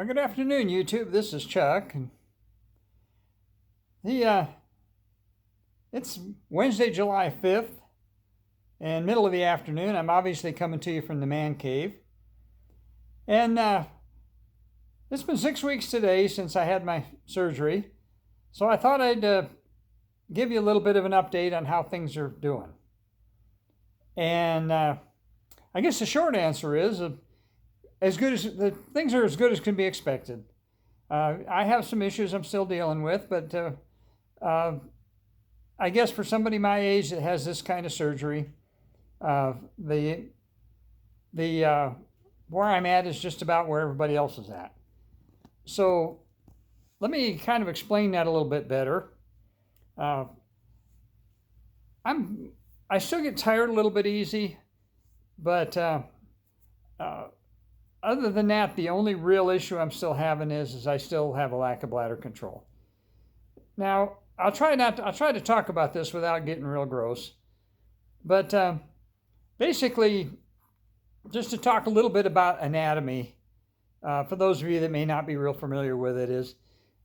Well, good afternoon, YouTube. This is Chuck. The It's Wednesday, July 5th, and middle of the afternoon. I'm obviously coming to you from the man cave. And it's been 6 weeks today since I had my surgery, so I thought I'd give you a little bit of an update on how things are doing. And I guess the short answer is things are as good as can be expected. I have some issues I'm still dealing with, but I guess for somebody my age that has this kind of surgery, the where I'm at is just about where everybody else is at. So let me kind of explain that a little bit better. I still get tired a little bit easy, but other than that, the only real issue I'm still having is I still have a lack of bladder control. Now, I'll try to talk about this without getting real gross, but basically, just to talk a little bit about anatomy, for those of you that may not be real familiar with it, is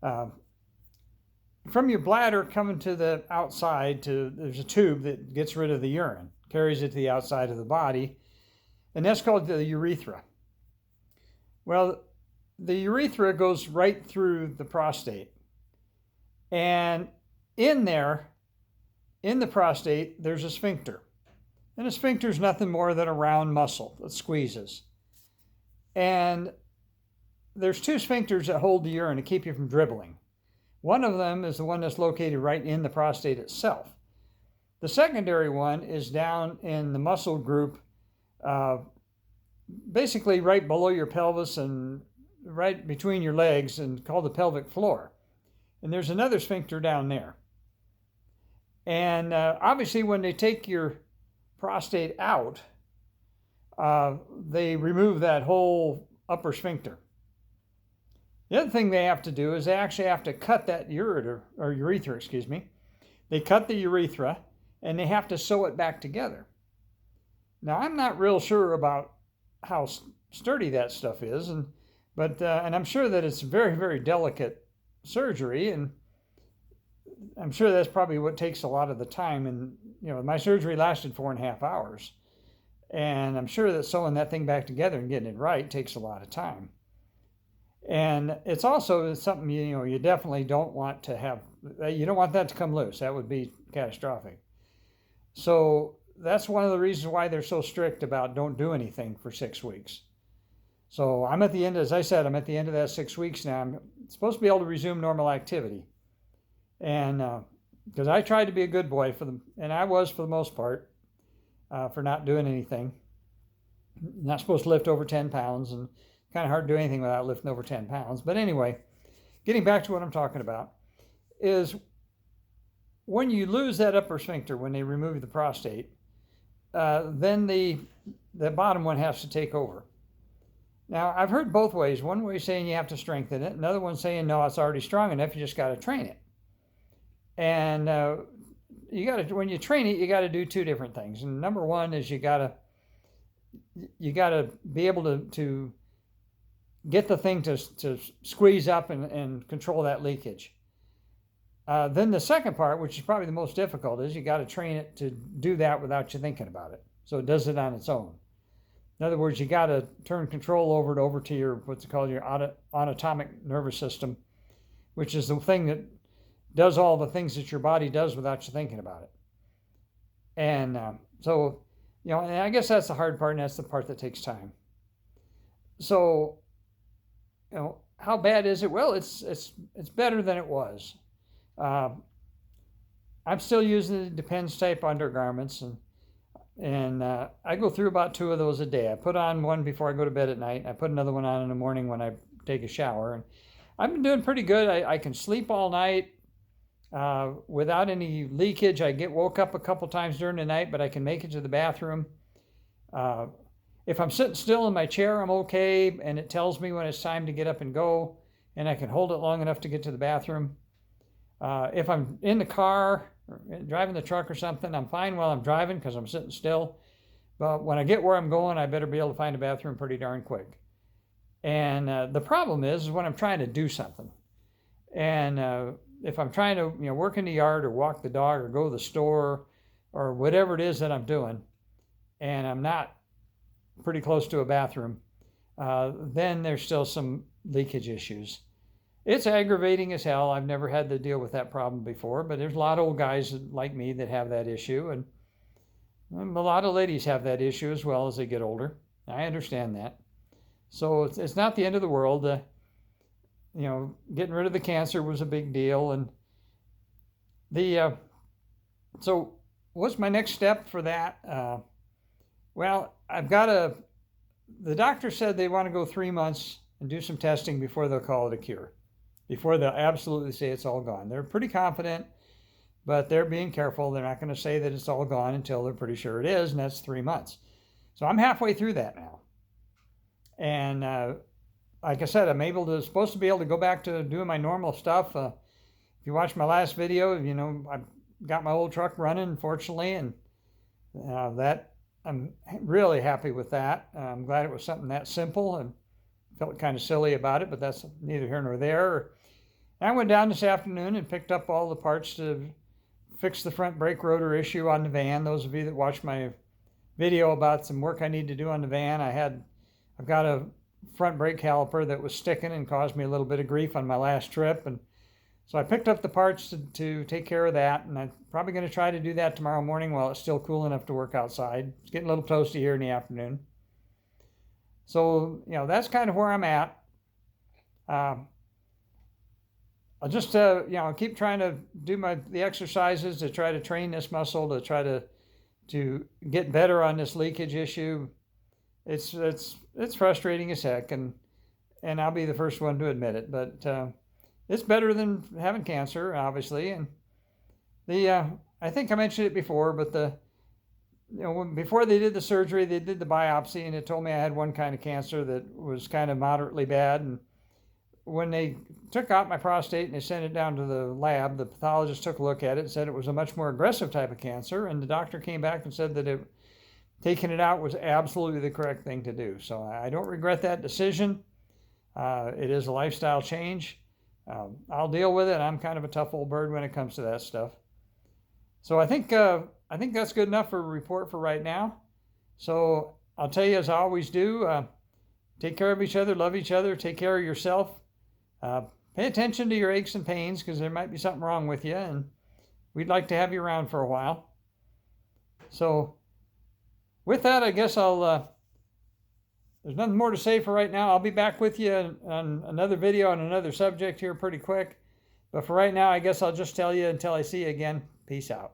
from your bladder coming to the outside, there's a tube that gets rid of the urine, carries it to the outside of the body, and that's called the urethra. Well, the urethra goes right through the prostate. And in there, in the prostate, there's a sphincter. And a sphincter is nothing more than a round muscle that squeezes. And there's two sphincters that hold the urine to keep you from dribbling. One of them is the one that's located right in the prostate itself. The secondary one is down in the muscle group, basically right below your pelvis and right between your legs, and called the pelvic floor. And there's another sphincter down there. And obviously when they take your prostate out, they remove that whole upper sphincter. The other thing they have to do is they actually have to cut that urethra, excuse me. They cut the urethra and they have to sew it back together. Now, I'm not real sure about how sturdy that stuff is, but I'm sure that it's very, very delicate surgery, and I'm sure that's probably what takes a lot of the time. And my surgery lasted 4.5 hours, and I'm sure that sewing that thing back together and getting it right takes a lot of time. And it's also something you definitely don't want to have. You don't want that to come loose. That would be catastrophic. So that's one of the reasons why they're so strict about don't do anything for 6 weeks. So I'm at the end, as I said, I'm at the end of that 6 weeks now. I'm supposed to be able to resume normal activity. And because I tried to be a good boy for them, and I was for the most part, for not doing anything. Not supposed to lift over 10 pounds, and kind of hard to do anything without lifting over 10 pounds. But anyway, getting back to what I'm talking about, is when you lose that upper sphincter, when they remove the prostate, then the bottom one has to take over. Now, I've heard both ways. One way saying you have to strengthen it. Another one saying, no, it's already strong enough. You just got to train it. And when you train it, you got to do two different things. And number one is you got to be able to get the thing to squeeze up and control that leakage. Then the second part, which is probably the most difficult, is you got to train it to do that without you thinking about it. So it does it on its own. In other words, you got to turn control over to your what's called your autonomic nervous system, which is the thing that does all the things that your body does without you thinking about it. And so, and I guess that's the hard part, and that's the part that takes time. So, how bad is it? Well, it's better than it was. I'm still using the Depends type undergarments, and I go through about 2 of those a day. I put on one before I go to bed at night. I put another one on in the morning when I take a shower, and I've been doing pretty good. I can sleep all night without any leakage. I get woke up a couple times during the night, but I can make it to the bathroom. If I'm sitting still in my chair, I'm okay, and it tells me when it's time to get up and go, and I can hold it long enough to get to the bathroom. If I'm in the car, or driving the truck or something, I'm fine while I'm driving because I'm sitting still. But when I get where I'm going, I better be able to find a bathroom pretty darn quick. And the problem is when I'm trying to do something. And if I'm trying to work in the yard or walk the dog or go to the store or whatever it is that I'm doing, and I'm not pretty close to a bathroom, then there's still some leakage issues. It's aggravating as hell. I've never had to deal with that problem before, but there's a lot of old guys like me that have that issue, and a lot of ladies have that issue as well as they get older. I understand that. So it's not the end of the world. Getting rid of the cancer was a big deal, and so what's my next step for that? Well, the doctor said they want to go 3 months and do some testing before they'll call it a cure, before they'll absolutely say it's all gone. They're pretty confident, but they're being careful. They're not going to say that it's all gone until they're pretty sure it is, and that's 3 months. So I'm halfway through that now. And like I said, I'm supposed to be able to go back to doing my normal stuff. If you watched my last video, I got my old truck running, fortunately, and that I'm really happy with that. I'm glad it was something that simple, and felt kind of silly about it, but that's neither here nor there. I went down this afternoon and picked up all the parts to fix the front brake rotor issue on the van. Those of you that watched my video about some work I need to do on the van, I've got a front brake caliper that was sticking and caused me a little bit of grief on my last trip, and so I picked up the parts to take care of that, and I'm probably going to try to do that tomorrow morning while it's still cool enough to work outside. It's getting a little toasty here in the afternoon. So, that's kind of where I'm at. I'll just, keep trying to do the exercises to try to train this muscle, to try to get better on this leakage issue. It's frustrating as heck, and I'll be the first one to admit it, but it's better than having cancer, obviously. And I think I mentioned it before, but before they did the surgery, they did the biopsy, and it told me I had one kind of cancer that was kind of moderately bad. And when they took out my prostate and they sent it down to the lab, the pathologist took a look at it and said it was a much more aggressive type of cancer, and the doctor came back and said that taking it out was absolutely the correct thing to do. So I don't regret that decision. It is a lifestyle change. I'll deal with it. I'm kind of a tough old bird when it comes to that stuff. So I think that's good enough for a report for right now. So I'll tell you, as I always do, take care of each other, love each other, take care of yourself. Pay attention to your aches and pains, because there might be something wrong with you, and we'd like to have you around for a while. So with that, I guess there's nothing more to say for right now. I'll be back with you on another video on another subject here pretty quick. But for right now, I guess I'll just tell you until I see you again. Peace out.